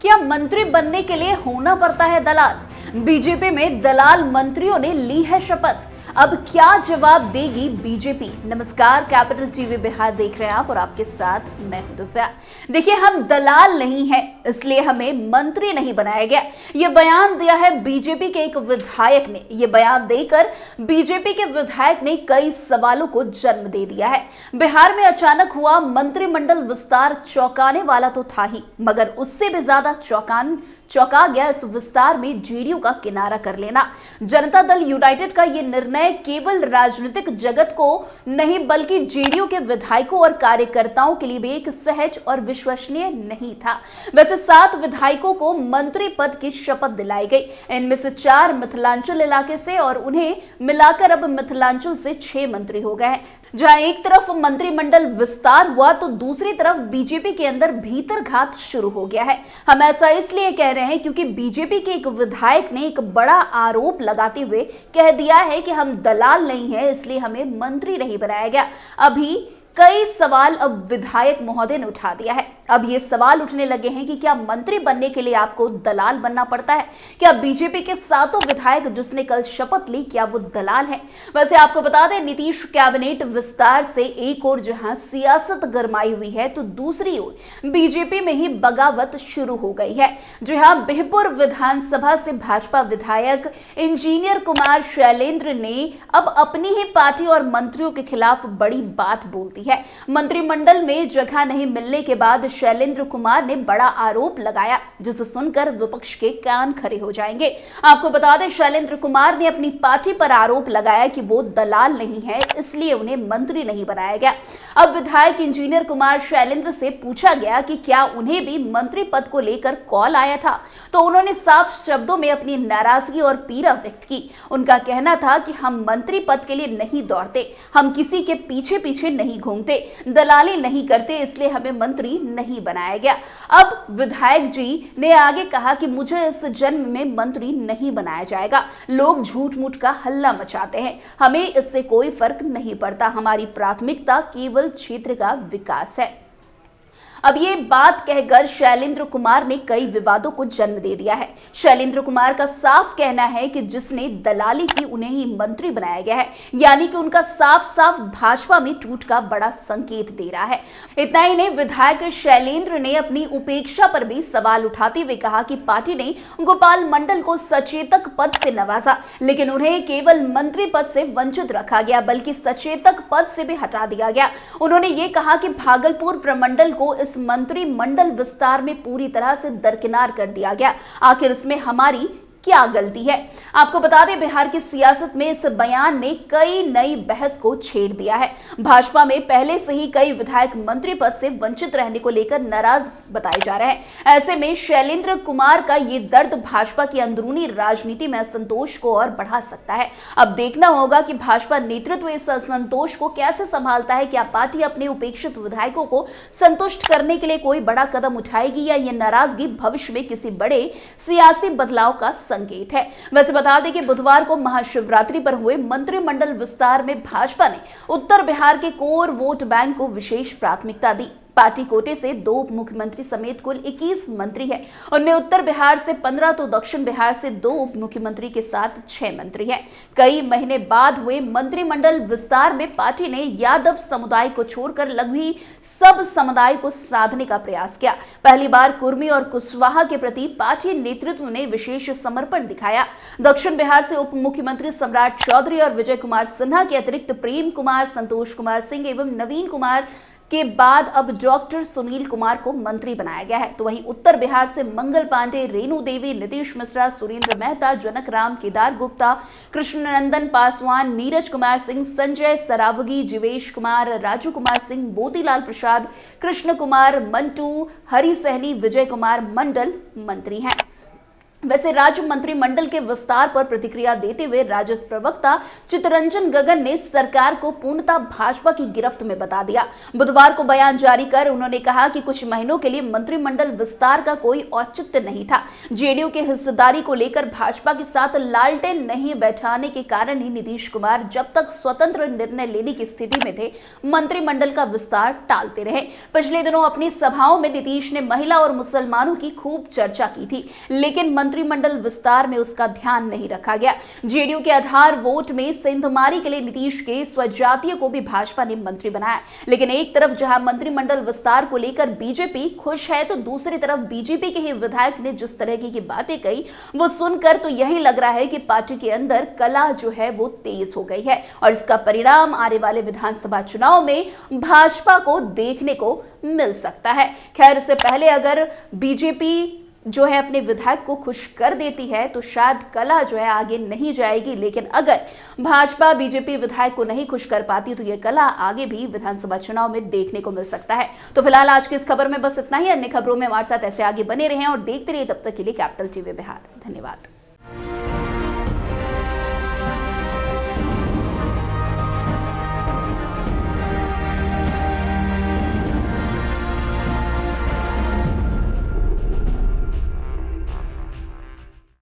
क्या मंत्री बनने के लिए होना पड़ता है दलाल? बीजेपी में दलाल मंत्रियों ने ली है शपथ। अब क्या जवाब देगी बीजेपी? नमस्कार, कैपिटल टीवी बिहार देख रहे हैं आप और आपके साथ मैं हूं दिव्या। देखिए, हम दलाल नहीं हैं, इसलिए हमें मंत्री नहीं बनाया गया। ये बयान दिया है बीजेपी के एक विधायक ने। ये बयान देकर बीजेपी के विधायक ने कई सवालों को जन्म दे दिया है। बिहार में अचानक हुआ मंत्रिमंडल विस्तार चौंकाने वाला तो था ही, मगर उससे भी ज्यादा चौंका गया इस विस्तार में जेडीयू का किनारा कर लेना। जनता दल यूनाइटेड का यह निर्णय केवल राजनीतिक जगत को नहीं बल्कि जेडीयू के विधायकों और कार्यकर्ताओं के लिए भी एक सहज और विश्वसनीय नहीं था। वैसे 7 विधायकों को मंत्री पद की शपथ दिलाई गई। इनमें से 4 मिथिलांचल इलाके से और उन्हें मिलाकर अब मिथिलांचल से 6 मंत्री हो गए हैं। जहां एक तरफ मंत्रिमंडल विस्तार हुआ तो दूसरी तरफ बीजेपी के अंदर भीतर घात शुरू हो गया है। हम ऐसा इसलिए कह रहे हैं क्योंकि बीजेपी के एक विधायक ने एक बड़ा आरोप लगाते हुए कह दिया है कि हम दलाल नहीं हैं, इसलिए हमें मंत्री नहीं बनाया गया। अभी कई सवाल अब विधायक महोदय ने उठा दिया है। अब ये सवाल उठने लगे हैं कि क्या मंत्री बनने के लिए आपको दलाल बनना पड़ता है? क्या बीजेपी के 7 विधायक जिसने कल शपथ ली, क्या वो दलाल है? वैसे आपको बता दें, नीतीश कैबिनेट विस्तार से एक ओर जहां सियासत गरमाई हुई है तो दूसरी ओर बीजेपी में ही बगावत शुरू हो गई है। जहां बिहपुर विधानसभा से भाजपा विधायक इंजीनियर कुमार शैलेंद्र ने अब अपनी ही पार्टी और मंत्रियों के खिलाफ बड़ी बात बोलती है। मंत्रिमंडल में जगह नहीं मिलने के बाद शैलेंद्र कुमार ने बड़ा आरोप लगाया, जिसे सुनकर विपक्ष के कान खड़े हो जाएंगे। आपको बता दें, शैलेंद्र कुमार ने अपनी पार्टी पर आरोप लगाया कि वो दलाल नहीं है, इसलिए उन्हें मंत्री नहीं बनाया गया। अब विधायक इंजीनियर कुमार शैलेंद्र से पूछा गया कि क्या उन्हें भी मंत्री पद को लेकर कॉल आया था, तो उन्होंने साफ शब्दों में अपनी नाराजगी और पीड़ा व्यक्त की। उनका कहना था कि हम मंत्री पद के लिए नहीं दौड़ते, हम किसी के पीछे पीछे नहीं घूमते, दलाली नहीं करते, इसलिए हमें मंत्री नहीं बनाया गया। अब विधायक जी ने आगे कहा कि मुझे इस जन्म में मंत्री नहीं बनाया जाएगा। लोग झूठ मूठ का हल्ला मचाते हैं, हमें इससे कोई फर्क नहीं पड़ता। हमारी प्राथमिकता केवल क्षेत्र का विकास है। अब ये बात कहकर शैलेंद्र कुमार ने कई विवादों को जन्म दे दिया है। शैलेंद्र कुमार का साफ कहना है कि जिसने दलाली की उन्हें ही मंत्री बनाया गया है, यानी कि उनका साफ साफ भाजपा में टूट का बड़ा संकेत दे रहा है। इतना ही नहीं, विधायक शैलेंद्र ने अपनी उपेक्षा पर भी सवाल उठाते हुए कहा कि पार्टी ने गोपाल मंडल को सचेतक पद से नवाजा, लेकिन उन्हें केवल मंत्री पद से वंचित रखा गया, बल्कि सचेतक पद से भी हटा दिया गया। उन्होंने ये कहा कि भागलपुर प्रमंडल को इस मंत्रिमंडल विस्तार में पूरी तरह से दरकिनार कर दिया गया। आखिर इसमें हमारी क्या गलती है? आपको बता दें, बिहार की सियासत में इस बयान ने कई नई बहस को छेड़ दिया है। भाजपा में पहले से ही कई विधायक मंत्री पद से वंचित रहने को लेकर नाराज बताए जा रहे हैं। ऐसे में शैलेंद्र कुमार का ये दर्द भाजपा की अंदरूनी राजनीति में असंतोष को और बढ़ा सकता है। अब देखना होगा कि भाजपा नेतृत्व इस असंतोष को कैसे संभालता है। क्या पार्टी अपने उपेक्षित विधायकों को संतुष्ट करने के लिए कोई बड़ा कदम उठाएगी, या ये नाराजगी भविष्य में किसी बड़े सियासी बदलाव का संकेत है? वैसे बता दें कि बुधवार को महाशिवरात्रि पर हुए मंत्रिमंडल विस्तार में भाजपा ने उत्तर बिहार के कोर वोट बैंक को विशेष प्राथमिकता दी। पार्टी कोटे से 2 उप मुख्यमंत्री समेत कुल 21 मंत्री हैं। उनमें उत्तर बिहार से 15 तो दक्षिण बिहार से 2 उप मुख्यमंत्री के साथ 6 मंत्री हैं। कई महीने बाद हुए मंत्रिमंडल विस्तार में पार्टी ने यादव समुदाय को छोड़कर लगभग सब समुदाय को साधने का प्रयास किया। पहली बार कुर्मी और कुशवाहा के प्रति पार्टी नेतृत्व ने विशेष समर्पण दिखाया। दक्षिण बिहार से उप मुख्यमंत्री सम्राट चौधरी और विजय कुमार सिन्हा के अतिरिक्त प्रेम कुमार, संतोष कुमार सिंह एवं नवीन कुमार के बाद अब डॉक्टर सुनील कुमार को मंत्री बनाया गया है। तो वहीं उत्तर बिहार से मंगल पांडे, रेणु देवी, नीतीश मिश्रा, सुरेंद्र मेहता, जनक राम, केदार गुप्ता, कृष्णनंदन पासवान, नीरज कुमार सिंह, संजय सरावगी, जीवेश कुमार, राजू कुमार सिंह, मोतीलाल प्रसाद, कृष्ण कुमार, मंटू, हरि सहनी, विजय कुमार मंडल मंत्री हैं। वैसे राज्य मंत्रिमंडल के विस्तार पर प्रतिक्रिया देते हुए राजद प्रवक्ता चित्तरंजन गगन ने सरकार को पूर्णतः भाजपा की गिरफ्त में बता दिया। बुधवार को बयान जारी कर उन्होंने कहा कि कुछ महीनों के लिए मंत्रिमंडल विस्तार का कोई औचित्य नहीं था। जेडीयू के हिस्सेदारी को लेकर भाजपा के साथ लालटेन नहीं बैठाने के कारण ही नीतीश कुमार जब तक स्वतंत्र निर्णय लेने की स्थिति में थे, मंत्रिमंडल का विस्तार टालते रहे। पिछले दिनों अपनी सभाओं में नीतीश ने महिला और मुसलमानों की खूब चर्चा की थी, लेकिन मंत्रिमंडल विस्तार में उसका ध्यान नहीं रखा गया। जेडीयू के आधार वोट में सेंधमारी के लिए नीतीश के स्वजातीय को भी भाजपा ने मंत्री बनाया, लेकिन एक तरफ जहां मंत्रिमंडल विस्तार को लेकर बीजेपी खुश है, तो दूसरी तरफ बीजेपी के ही विधायक ने जिस तरह की बातें कही, वो सुनकर तो यही लग रहा है कि पार्टी के अंदर कला जो है वो तेज हो गई है और इसका परिणाम आने वाले विधानसभा चुनाव में भाजपा को देखने को मिल सकता है। खैर, इससे पहले अगर बीजेपी जो है अपने विधायक को खुश कर देती है तो शायद कला जो है आगे नहीं जाएगी, लेकिन अगर भाजपा बीजेपी विधायक को नहीं खुश कर पाती तो ये कला आगे भी विधानसभा चुनाव में देखने को मिल सकता है। तो फिलहाल आज की इस खबर में बस इतना ही। अन्य खबरों में हमारे साथ ऐसे आगे बने रहें और देखते रहिए। तब तक के लिए कैपिटल टीवी बिहार। धन्यवाद।